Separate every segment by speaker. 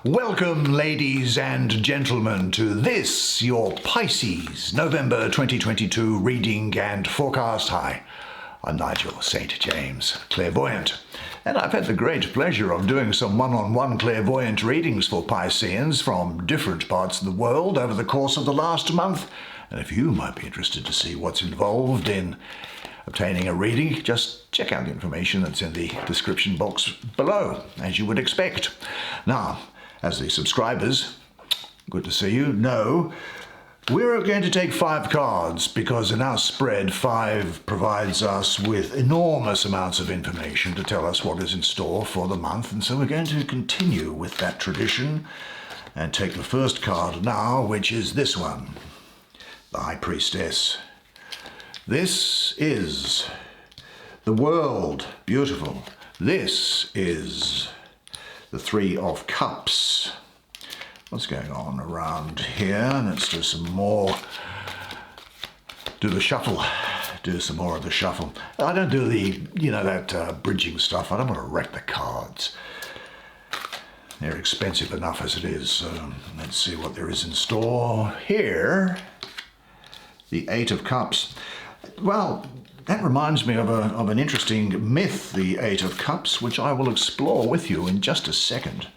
Speaker 1: Welcome, ladies and gentlemen, to this, your Pisces November 2022 reading and forecast. Hi, I'm Nigel Saint James, clairvoyant, and I've had the great pleasure of doing some one-on-one clairvoyant readings for Pisceans from different parts of the world over the course of the last month. And if you might be interested to see what's involved in obtaining a reading, just check out the information that's in the description box below, as you would expect. Now, as the subscribers, good to see you, know, we're going to take 5 cards because in our spread, 5 provides us with enormous amounts of information to tell us what is in store for the month. And so we're going to continue with that tradition and take the first card now, which is this one, the High Priestess. This is the world, beautiful. This is the 3 of Cups. What's going on around here? Let's do some more. Do the shuffle. Do some more of the shuffle. I don't do the, that bridging stuff. I don't want to wreck the cards. They're expensive enough as it is. So let's see what there is in store here. The 8 of Cups. Well, that reminds me of an interesting myth, the 8 of Cups, which I will explore with you in just a second.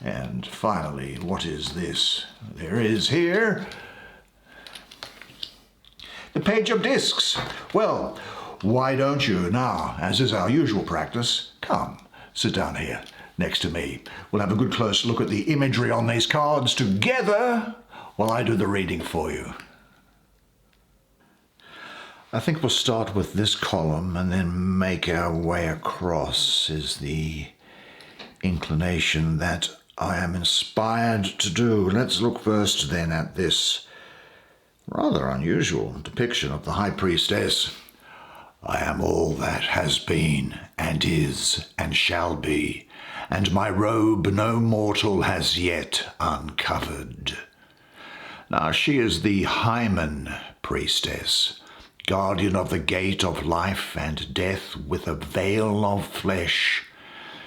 Speaker 1: And finally, what is this? There is here the Page of Discs. Well, why don't you now, as is our usual practice, come, sit down here next to me. We'll have a good close look at the imagery on these cards together while I do the reading for you. I think we'll start with this column and then make our way across is the inclination that I am inspired to do. Let's look first then at this rather unusual depiction of the High Priestess. I am all that has been and is and shall be, and my robe no mortal has yet uncovered. Now she is the Hymen Priestess, guardian of the gate of life and death with a veil of flesh.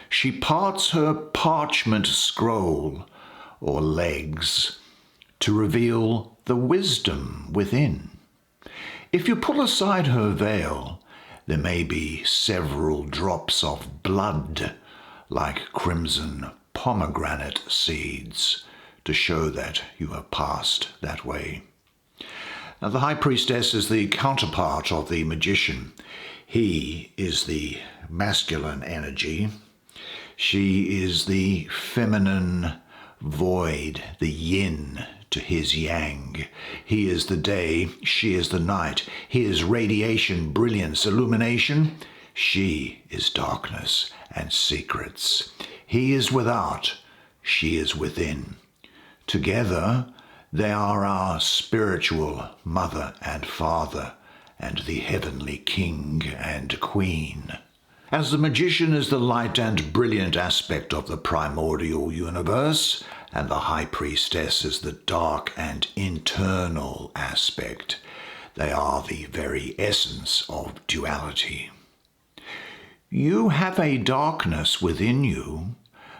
Speaker 1: She parts her parchment scroll, or legs, to reveal the wisdom within. If you pull aside her veil, there may be several drops of blood, like crimson pomegranate seeds, to show that you have passed that way. Now, the High Priestess is the counterpart of the magician. He is the masculine energy. She is the feminine void, the yin to his yang. He is the day, she is the night. He is radiation, brilliance, illumination. She is darkness and secrets. He is without, she is within. Together, they are our spiritual mother and father, and the heavenly king and queen. As the magician is the light and brilliant aspect of the primordial universe, and the High Priestess is the dark and internal aspect, they are the very essence of duality. You have a darkness within you,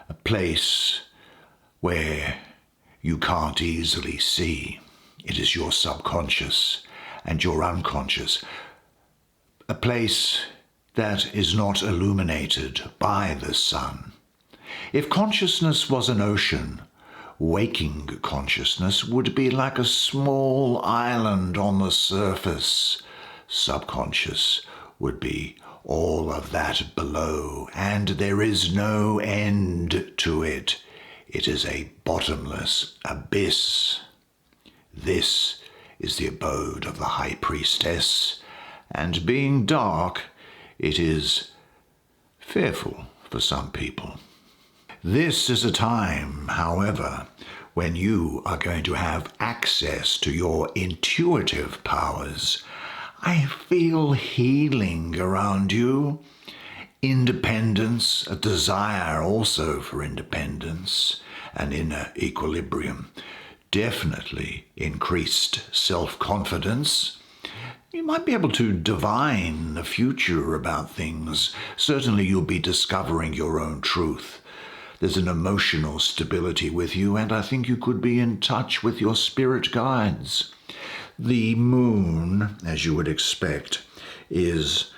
Speaker 1: a place where you can't easily see. It is your subconscious and your unconscious, a place that is not illuminated by the sun. If consciousness was an ocean, waking consciousness would be like a small island on the surface. Subconscious would be all of that below, and there is no end to it. It is a bottomless abyss. This is the abode of the High Priestess, and being dark, it is fearful for some people. This is a time, however, when you are going to have access to your intuitive powers. I feel healing around you. Independence, a desire also for independence, and inner equilibrium. Definitely increased self-confidence. You might be able to divine the future about things. Certainly you'll be discovering your own truth. There's an emotional stability with you, and I think you could be in touch with your spirit guides. The moon, as you would expect, is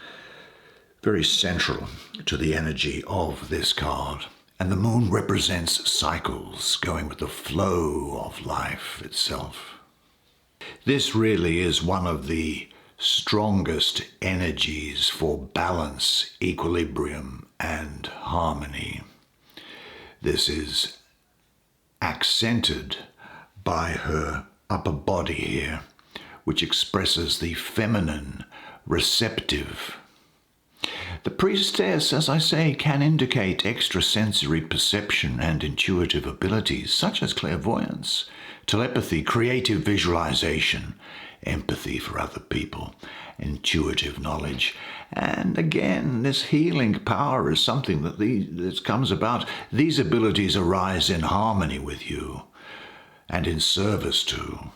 Speaker 1: very central to the energy of this card. And the moon represents cycles, going with the flow of life itself. This really is one of the strongest energies for balance, equilibrium, and harmony. This is accented by her upper body here, which expresses the feminine, receptive. The priestess, as I say, can indicate extrasensory perception and intuitive abilities such as clairvoyance, telepathy, creative visualization, empathy for other people, intuitive knowledge. And again, this healing power is something that comes about. These abilities arise in harmony with you and in service to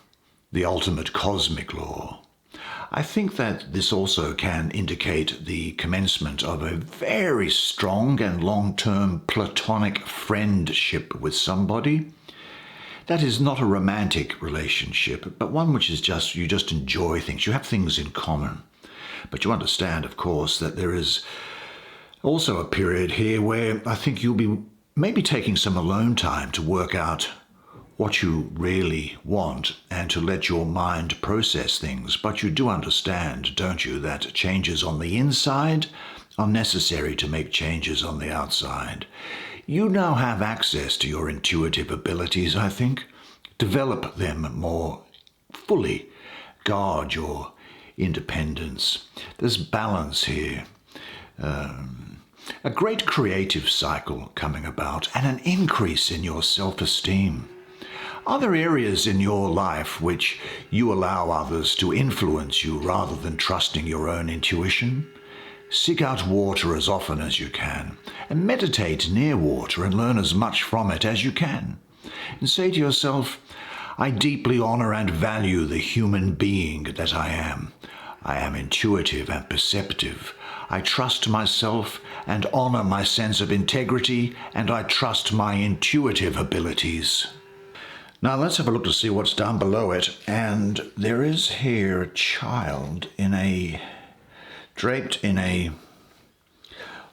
Speaker 1: the ultimate cosmic law. I think that this also can indicate the commencement of a very strong and long-term platonic friendship with somebody. That is not a romantic relationship, but one which is you just enjoy things. You have things in common. But you understand, of course, that there is also a period here where I think you'll be maybe taking some alone time to work out what you really want and to let your mind process things. But you do understand, don't you, that changes on the inside are necessary to make changes on the outside. You now have access to your intuitive abilities, I think. Develop them more fully. Guard your independence. There's balance here. A great creative cycle coming about and an increase in your self-esteem. Are there areas in your life which you allow others to influence you rather than trusting your own intuition? Seek out water as often as you can, and meditate near water and learn as much from it as you can. And say to yourself, I deeply honor and value the human being that I am. I am intuitive and perceptive. I trust myself and honor my sense of integrity, and I trust my intuitive abilities. Now let's have a look to see what's down below it. And there is here a child draped in a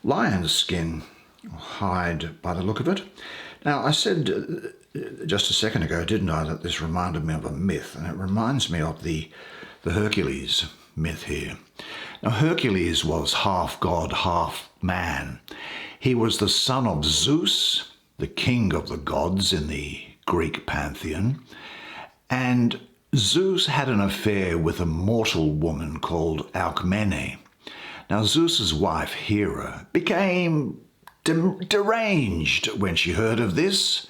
Speaker 1: lion's skin, hide by the look of it. Now I said just a second ago, didn't I, that this reminded me of a myth, and it reminds me of the Hercules myth here. Now Hercules was half god, half man. He was the son of Zeus, the king of the gods in the Greek pantheon, and Zeus had an affair with a mortal woman called Alcmene. Now Zeus's wife Hera became deranged when she heard of this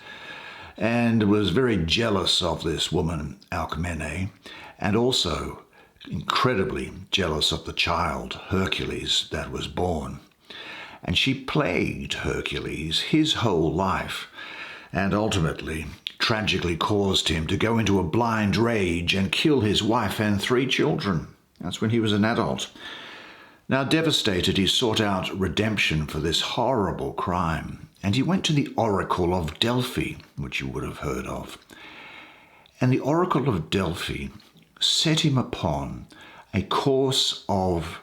Speaker 1: and was very jealous of this woman Alcmene, and also incredibly jealous of the child Hercules that was born. And she plagued Hercules his whole life, and ultimately tragically caused him to go into a blind rage and kill his wife and 3 children. That's when he was an adult. Now devastated, he sought out redemption for this horrible crime, and he went to the Oracle of Delphi, which you would have heard of. And the Oracle of Delphi set him upon a course of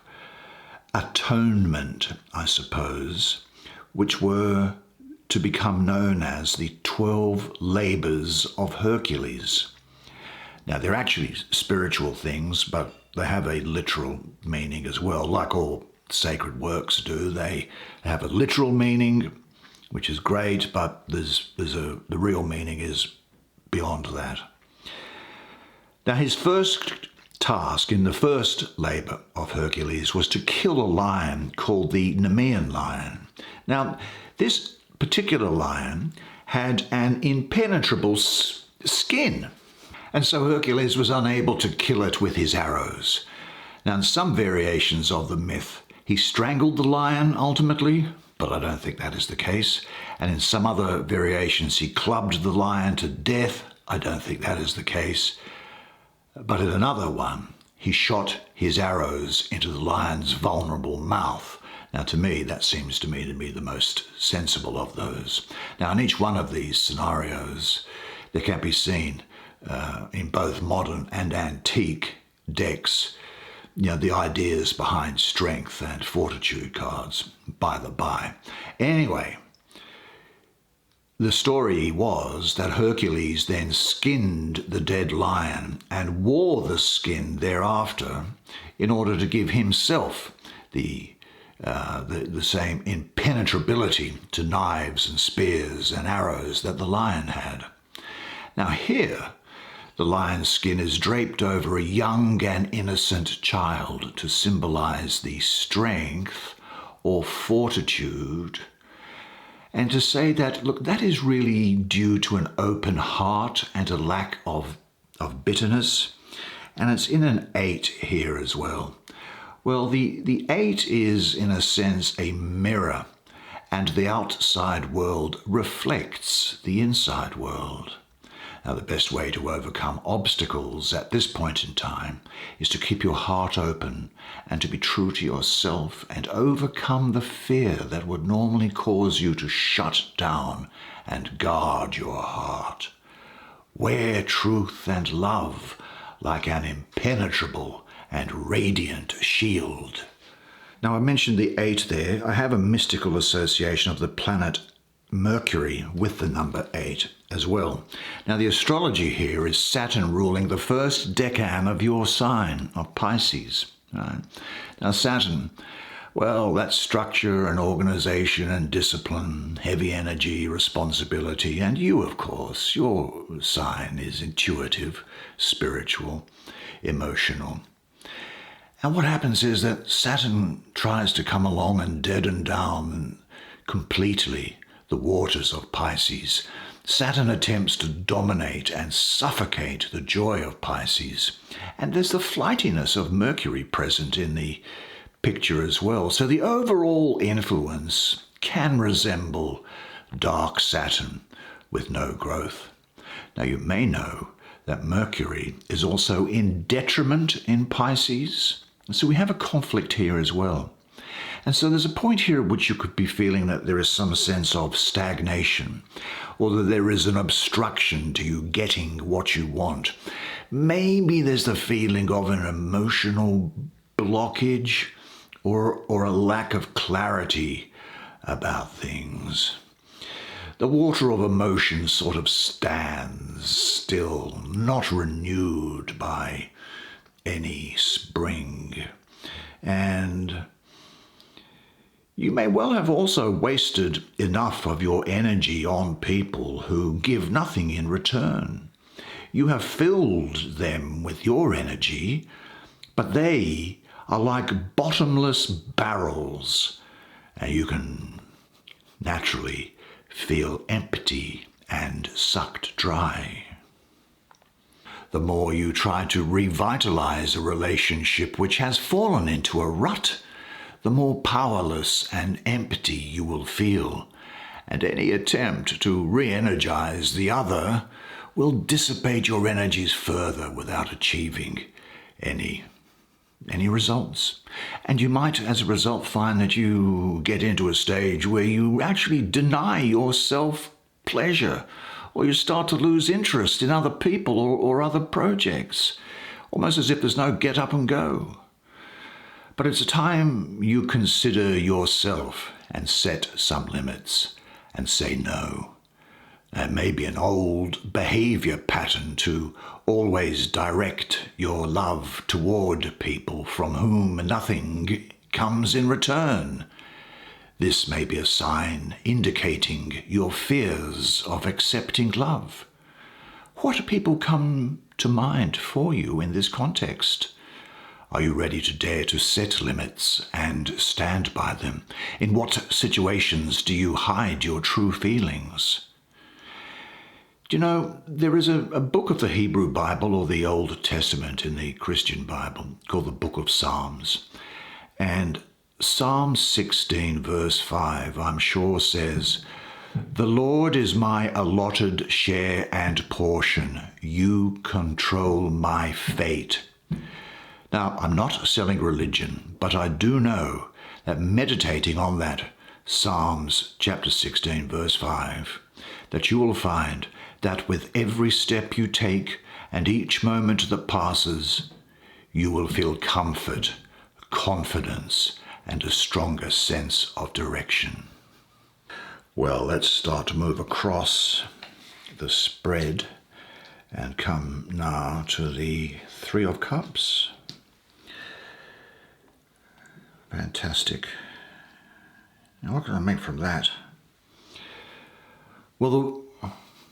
Speaker 1: atonement, I suppose, which were to become known as the 12 labors of Hercules. Now, they're actually spiritual things, but they have a literal meaning as well, like all sacred works do. They have a literal meaning, which is great, but the real meaning is beyond that. Now, his first task in the first labor of Hercules was to kill a lion called the Nemean lion. Now, this particular lion had an impenetrable skin, and so Hercules was unable to kill it with his arrows. Now, in some variations of the myth, he strangled the lion ultimately, but I don't think that is the case. And in some other variations, he clubbed the lion to death. I don't think that is the case. But in another one, he shot his arrows into the lion's vulnerable mouth. Now, to me, that seems to me to be the most sensible of those. Now, in each one of these scenarios, there can be seen in both modern and antique decks, the ideas behind strength and fortitude cards, by the by. Anyway, the story was that Hercules then skinned the dead lion and wore the skin thereafter in order to give himself the same impenetrability to knives and spears and arrows that the lion had. Now here, the lion's skin is draped over a young and innocent child to symbolize the strength or fortitude, and to say that, look, that is really due to an open heart and a lack of bitterness. And it's in an 8 here as well. Well, the 8 is, in a sense, a mirror, and the outside world reflects the inside world. Now, the best way to overcome obstacles at this point in time is to keep your heart open and to be true to yourself and overcome the fear that would normally cause you to shut down and guard your heart. Wear truth and love like an impenetrable and radiant shield. Now, I mentioned the 8 there. I have a mystical association of the planet Mercury with the number 8 as well. Now, the astrology here is Saturn ruling the first decan of your sign of Pisces. Right? Now, Saturn, well, that's structure and organization and discipline, heavy energy, responsibility, and you, of course, your sign is intuitive, spiritual, emotional. And what happens is that Saturn tries to come along and deaden down completely the waters of Pisces. Saturn attempts to dominate and suffocate the joy of Pisces. And there's the flightiness of Mercury present in the picture as well. So the overall influence can resemble dark Saturn with no growth. Now, you may know that Mercury is also in detriment in Pisces. So we have a conflict here as well. And so there's a point here at which you could be feeling that there is some sense of stagnation, or that there is an obstruction to you getting what you want. Maybe there's the feeling of an emotional blockage or a lack of clarity about things. The water of emotion sort of stands still, not renewed by any spring. And you may well have also wasted enough of your energy on people who give nothing in return. You have filled them with your energy, but they are like bottomless barrels, and you can naturally feel empty and sucked dry. The more you try to revitalize a relationship which has fallen into a rut, the more powerless and empty you will feel, and any attempt to re-energize the other will dissipate your energies further without achieving any results. And you might, as a result, find that you get into a stage where you actually deny yourself pleasure, or you start to lose interest in other people or other projects, almost as if there's no get up and go. But it's a time you consider yourself and set some limits and say no. It may be an old behavior pattern to always direct your love toward people from whom nothing comes in return. This may be a sign indicating your fears of accepting love. What do people come to mind for you in this context? Are you ready to dare to set limits and stand by them? In what situations do you hide your true feelings? Do you know, there is a book of the Hebrew Bible or the Old Testament in the Christian Bible called the Book of Psalms. And Psalm 16 verse 5, I'm sure says, "The Lord is my allotted share and portion. You control my fate." Now, I'm not selling religion, but I do know that meditating on that Psalms chapter 16 verse 5, that you will find that with every step you take and each moment that passes, you will feel comfort, confidence, and a stronger sense of direction. Well, let's start to move across the spread and come now to the Three of Cups. Fantastic. Now what can I make from that? Well,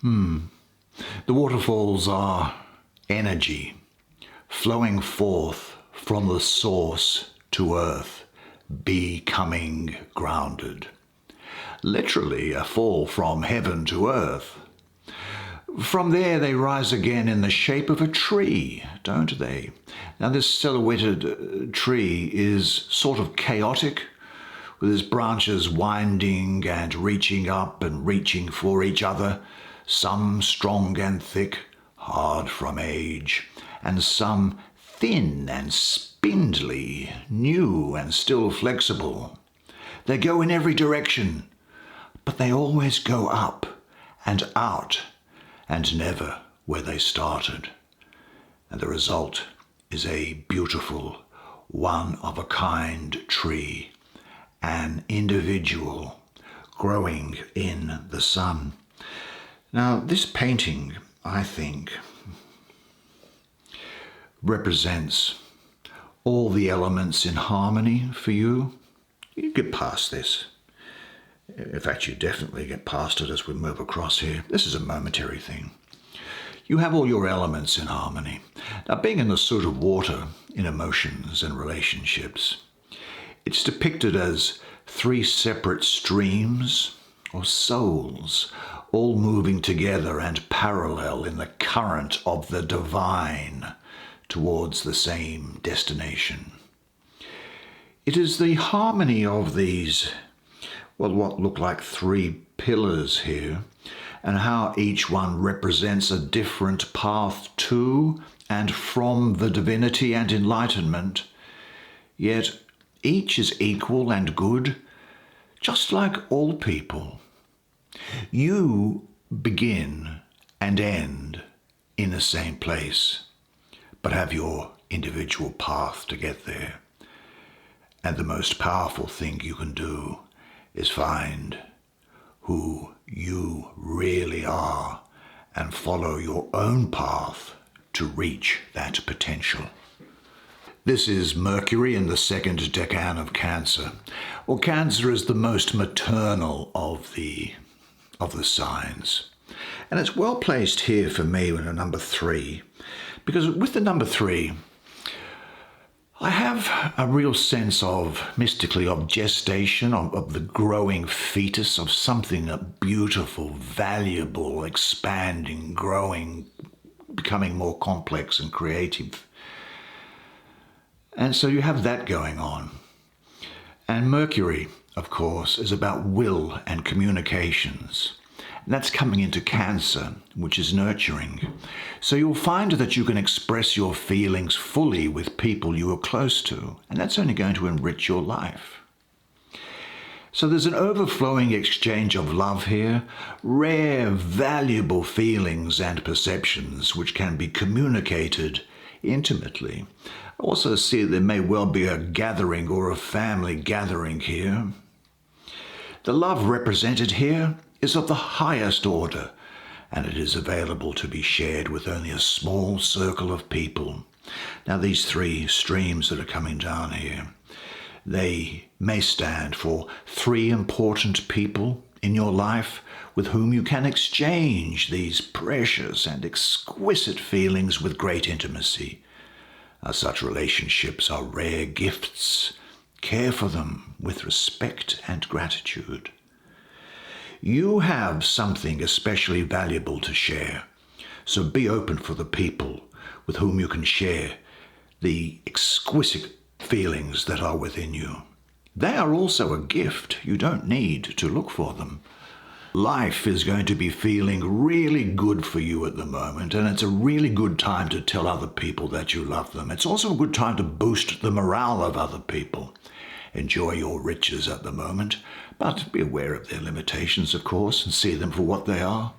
Speaker 1: the waterfalls are energy flowing forth from the source to earth, becoming grounded. Literally a fall from heaven to earth. From there they rise again in the shape of a tree, don't they? Now this silhouetted tree is sort of chaotic, with its branches winding and reaching up and reaching for each other, some strong and thick, hard from age, and some thin and spindly, new and still flexible. They go in every direction, but they always go up and out, and never where they started. And the result is a beautiful, one-of-a-kind tree, an individual growing in the sun. Now, this painting, I think, represents all the elements in harmony for you. You get past this. In fact, you definitely get past it as we move across here. This is a momentary thing. You have all your elements in harmony. Now, being in the suit of water in emotions and relationships, it's depicted as three separate streams or souls, all moving together and parallel in the current of the divine towards the same destination. It is the harmony of these, well, what look like three pillars here, and how each one represents a different path to and from the divinity and enlightenment, yet each is equal and good, just like all people. You begin and end in the same place, but have your individual path to get there. And the most powerful thing you can do is find who you really are and follow your own path to reach that potential. This is Mercury in the second decan of Cancer. Well, Cancer is the most maternal of the signs. And it's well placed here for me with a number 3, because with the number 3, I have a real sense of, mystically, of gestation, of the growing fetus, of something beautiful, valuable, expanding, growing, becoming more complex and creative. And so you have that going on. And Mercury, of course, is about will and communications. And that's coming into Cancer, which is nurturing. So you'll find that you can express your feelings fully with people you are close to, and that's only going to enrich your life. So there's an overflowing exchange of love here, rare, valuable feelings and perceptions which can be communicated intimately. I also see there may well be a gathering or a family gathering here. The love represented here is of the highest order, and it is available to be shared with only a small circle of people. Now, these three streams that are coming down here, they may stand for 3 important people in your life with whom you can exchange these precious and exquisite feelings with great intimacy. Such relationships are rare gifts. Care for them with respect and gratitude. You have something especially valuable to share, so be open for the people with whom you can share the exquisite feelings that are within you. They are also a gift. You don't need to look for them. Life is going to be feeling really good for you at the moment, and it's a really good time to tell other people that you love them. It's also a good time to boost the morale of other people. enjoy your riches at the moment, but be aware of their limitations, of course, and see them for what they are.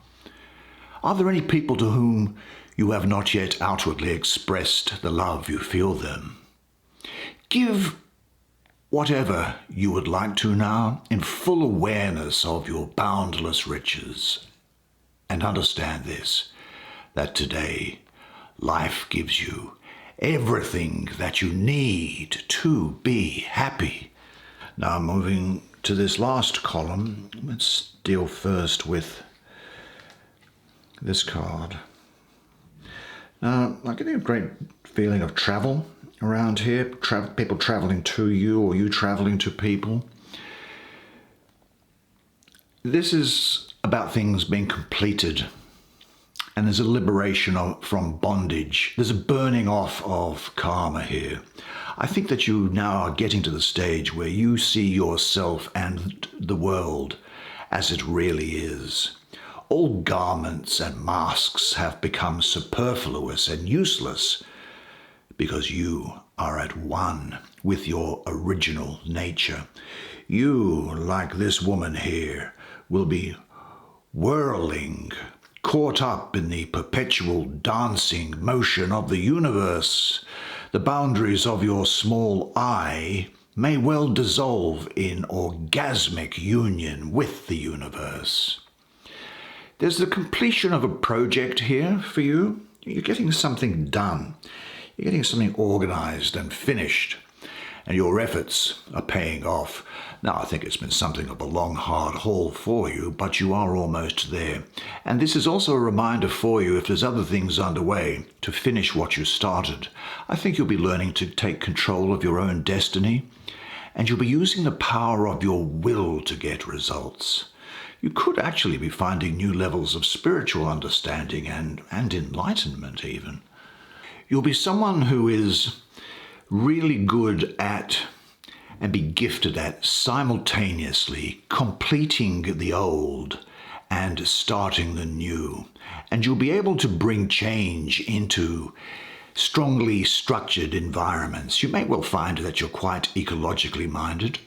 Speaker 1: Are there any people to whom you have not yet outwardly expressed the love you feel them? Give whatever you would like to now in full awareness of your boundless riches. And understand this, that today life gives you everything that you need to be happy. Now moving to this last column, let's deal first with this card. Now, I'm getting a great feeling of travel around here, people traveling to you or you traveling to people. This is about things being completed, and there's a liberation from bondage. There's a burning off of karma here. I think that you now are getting to the stage where you see yourself and the world as it really is. All garments and masks have become superfluous and useless because you are at one with your original nature. You, like this woman here, will be whirling, caught up in the perpetual dancing motion of the universe. The boundaries of your small I may well dissolve in orgasmic union with the universe. There's the completion of a project here for you. You're getting something done. You're getting something organized and finished, and your efforts are paying off. Now, I think it's been something of a long, hard haul for you, but you are almost there. And this is also a reminder for you, if there's other things underway, to finish what you started. I think you'll be learning to take control of your own destiny, and you'll be using the power of your will to get results. You could actually be finding new levels of spiritual understanding and enlightenment even. You'll be someone who is really good at and be gifted at simultaneously completing the old and starting the new. And you'll be able to bring change into strongly structured environments. You may well find that you're quite ecologically minded,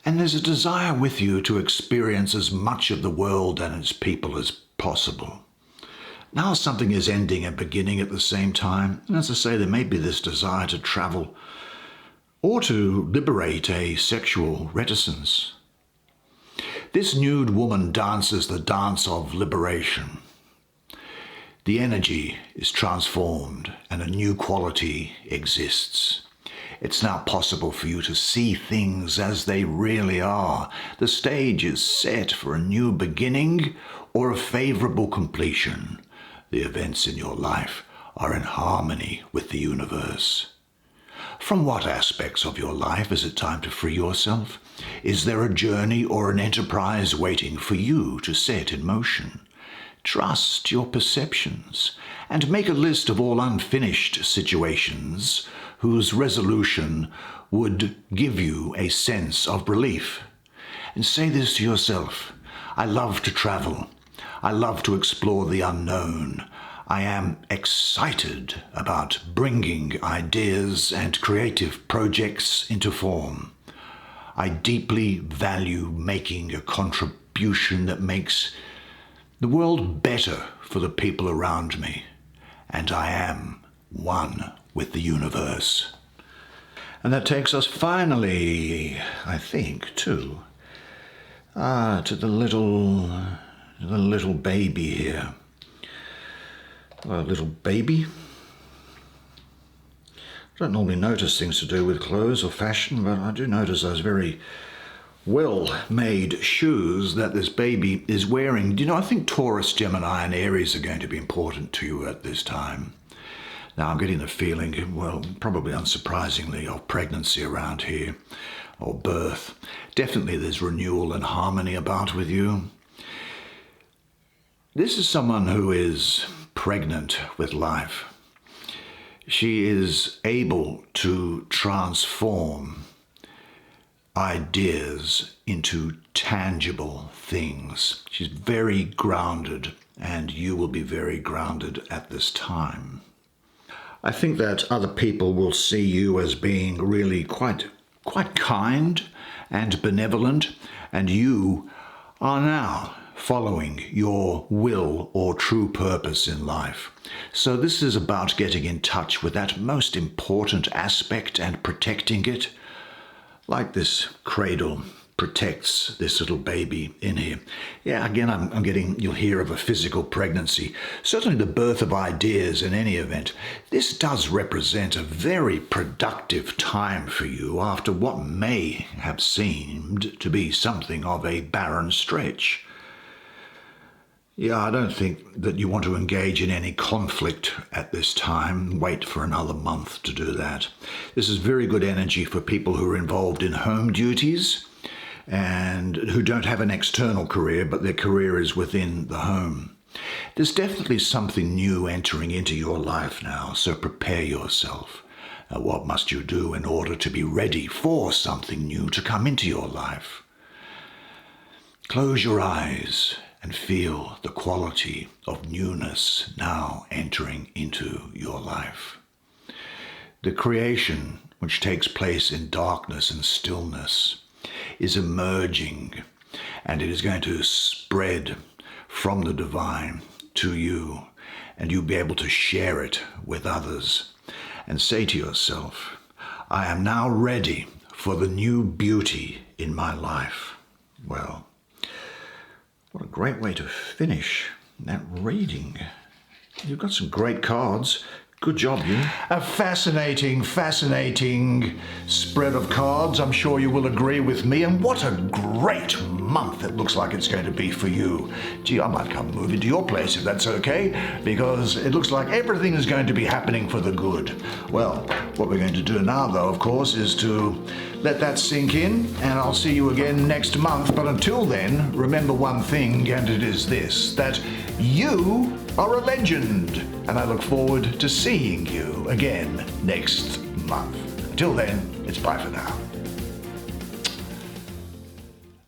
Speaker 1: and there's a desire with you to experience as much of the world and its people as possible. Now something is ending and beginning at the same time, and as I say, there may be this desire to travel or to liberate a sexual reticence. This nude woman dances the dance of liberation. The energy is transformed and a new quality exists. It's now possible for you to see things as they really are. The stage is set for a new beginning or a favorable completion. The events in your life are in harmony with the universe. From what aspects of your life is it time to free yourself? Is there a journey or an enterprise waiting for you to set in motion? Trust your perceptions and make a list of all unfinished situations whose resolution would give you a sense of relief. And say this to yourself: I love to travel. I love to explore the unknown. I am excited about bringing ideas and creative projects into form. I deeply value making a contribution that makes the world better for the people around me, and I am one with the universe. And that takes us finally, I think, to the little baby here. A little baby. I don't normally notice things to do with clothes or fashion, but I do notice those very well-made shoes that this baby is wearing. Do you know, I think Taurus, Gemini, and Aries are going to be important to you at this time. Now, I'm getting the feeling, well, probably unsurprisingly, of pregnancy around here, or birth. Definitely there's renewal and harmony about with you. This is someone who is pregnant with life. She is able to transform ideas into tangible things. She's very grounded, and you will be very grounded at this time. I think that other people will see you as being really quite quite kind and benevolent, and you are now following your will or true purpose in life. So this is about getting in touch with that most important aspect and protecting it, like this cradle protects this little baby in here. Yeah, again, I'm getting, you'll hear of a physical pregnancy. Certainly the birth of ideas in any event. This does represent a very productive time for you after what may have seemed to be something of a barren stretch. Yeah, I don't think that you want to engage in any conflict at this time. Wait for another month to do that. This is very good energy for people who are involved in home duties and who don't have an external career, but their career is within the home. There's definitely something new entering into your life now, so prepare yourself. What must you do in order to be ready for something new to come into your life? Close your eyes and feel the quality of newness now entering into your life. The creation which takes place in darkness and stillness is emerging, and it is going to spread from the divine to you, and you'll be able to share it with others and say to yourself, I am now ready for the new beauty in my life. Well, what a great way to finish that reading. You've got some great cards. Good job, you. A fascinating spread of cards. I'm sure you will agree with me. And what a great month it looks like it's going to be for you. Gee, I might come move into your place if that's okay, because it looks like everything is going to be happening for the good. Well, what we're going to do now, though, of course, is to let that sink in, and I'll see you again next month. But until then, remember one thing, and it is this, that you are a legend, and I look forward to seeing you again next month. Until then, it's bye for now.